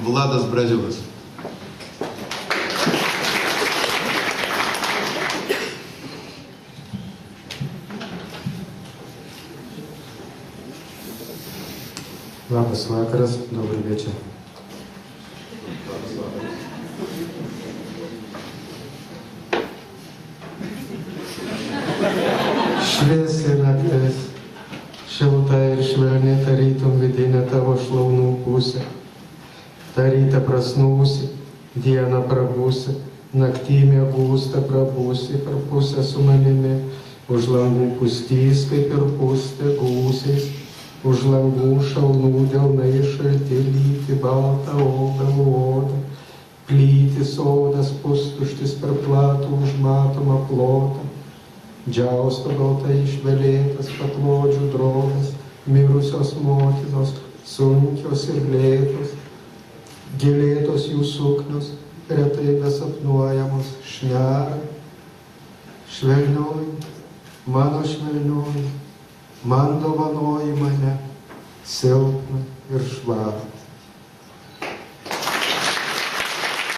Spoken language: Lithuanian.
Vladas Brazilas. Labas vakaras, добрый вечер. Šviesi naktis, šilta ir švelni, tarytum vidinė tavo šlaunų pusė. Tarytą prasnūsi, dieną prabūsi, naktį miegūsta prabūsi, per pusę su manimi, už langų pustys, kaip ir pustė gūsiais, už langų šalnų delnai šalti, lyti baltą obelų odą, plyti sodas pustuštis per platų užmatomą plotą. Džiausto baltai išvelėtas paklodžių drogas, mirusios motinos, sunkios ir lėtos, gilėtos jų suknios, retai besapnuojamos šnera. Švelnioji, mano švelnioji, man dovanoji mane, silpną ir švarų.